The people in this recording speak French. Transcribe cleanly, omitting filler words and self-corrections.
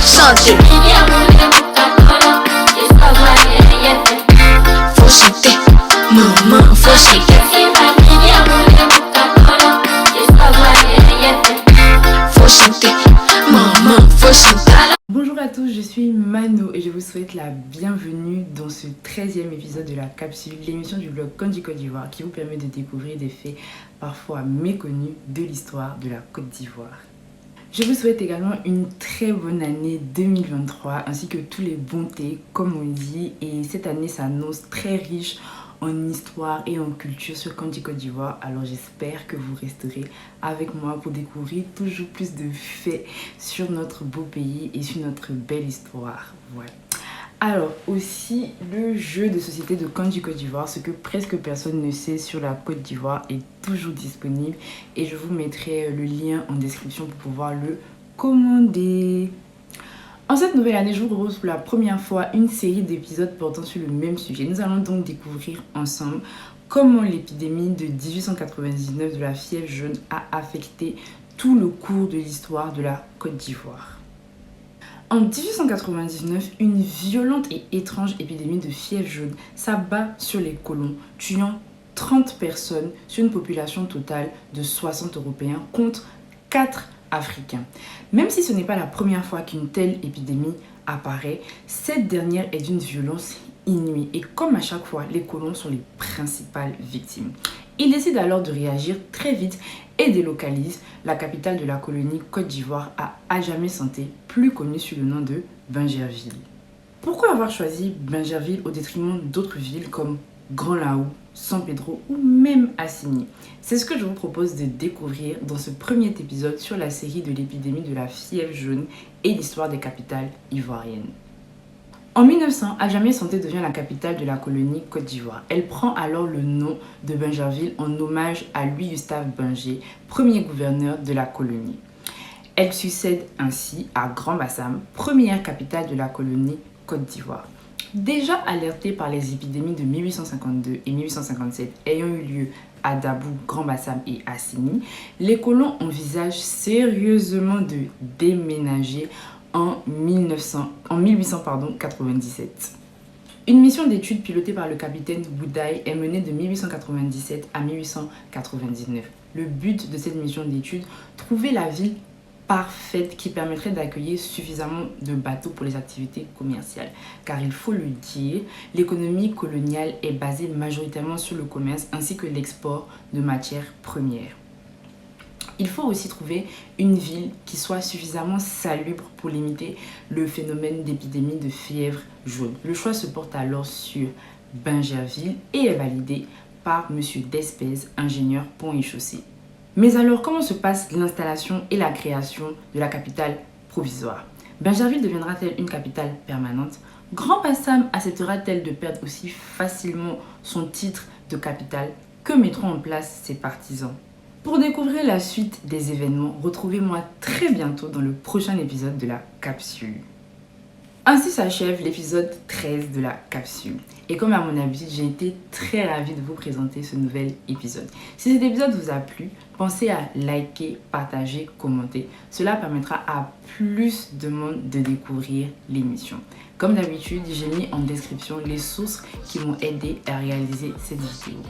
chanter. Faut chanter, maman, faut chanter. Faut chanter, maman, faut chanter. Bonjour à tous, je suis Mano et je vous souhaite la bienvenue dans ce 13e épisode de la capsule, l'émission du blog Kandi Côte d'Ivoire qui vous permet de découvrir des faits parfois méconnus de l'histoire de la Côte d'Ivoire. Je vous souhaite également une très bonne année 2023 ainsi que tous les bons thés comme on dit, et cette année s'annonce très riche en histoire et en culture sur Kandi Côte d'Ivoire. Alors j'espère que vous resterez avec moi pour découvrir toujours plus de faits sur notre beau pays et sur notre belle histoire. Voilà. Alors aussi, le jeu de société de Kandi Côte d'Ivoire, ce que presque personne ne sait sur la Côte d'Ivoire, est toujours disponible et je vous mettrai le lien en description pour pouvoir le commander. En cette nouvelle année, je vous propose pour la première fois une série d'épisodes portant sur le même sujet. Nous allons donc découvrir ensemble comment l'épidémie de 1899 de la fièvre jaune a affecté tout le cours de l'histoire de la Côte d'Ivoire. En 1899, une violente et étrange épidémie de fièvre jaune s'abat sur les colons, tuant 30 personnes sur une population totale de 60 Européens contre 4 Africains. Même si ce n'est pas la première fois qu'une telle épidémie apparaît, cette dernière est d'une violence inouïe et comme à chaque fois, les colons sont les principales victimes. Ils décident alors de réagir très vite et délocalisent la capitale de la colonie Côte d'Ivoire à Adjamé Santé, plus connue sous le nom de Bingerville. Pourquoi avoir choisi Bingerville au détriment d'autres villes comme Grand Laou, San Pedro ou même Assigny? C'est ce que je vous propose de découvrir dans ce premier épisode sur la série de l'épidémie de la fièvre jaune et l'histoire des capitales ivoiriennes. En 1900, Adjamé Santé devient la capitale de la colonie Côte d'Ivoire. Elle prend alors le nom de Bingerville en hommage à Louis-Gustave Binger, premier gouverneur de la colonie. Elle succède ainsi à Grand-Bassam, première capitale de la colonie Côte d'Ivoire. Déjà alertée par les épidémies de 1852 et 1857 ayant eu lieu à Dabou, Grand-Bassam et Assigny, les colons envisagent sérieusement de déménager en 1897. Une mission d'études pilotée par le capitaine Boudaï est menée de 1897 à 1899. Le but de cette mission d'études, trouver la ville parfaite qui permettrait d'accueillir suffisamment de bateaux pour les activités commerciales. Car il faut le dire, l'économie coloniale est basée majoritairement sur le commerce ainsi que l'export de matières premières. Il faut aussi trouver une ville qui soit suffisamment salubre pour limiter le phénomène d'épidémie de fièvre jaune. Le choix se porte alors sur Bingerville et est validé par M. Despèze, ingénieur pont et chaussée. Mais alors, comment se passe l'installation et la création de la capitale provisoire? Bingerville deviendra-t-elle une capitale permanente? Grand-Bassam acceptera-t-elle de perdre aussi facilement son titre de capitale? Que mettront en place ses partisans? Pour découvrir la suite des événements, retrouvez-moi très bientôt dans le prochain épisode de la capsule. Ainsi s'achève l'épisode 13 de la capsule. Et comme à mon habitude, j'ai été très ravie de vous présenter ce nouvel épisode. Si cet épisode vous a plu, pensez à liker, partager, commenter. Cela permettra à plus de monde de découvrir l'émission. Comme d'habitude, j'ai mis en description les sources qui m'ont aidé à réaliser cette vidéo.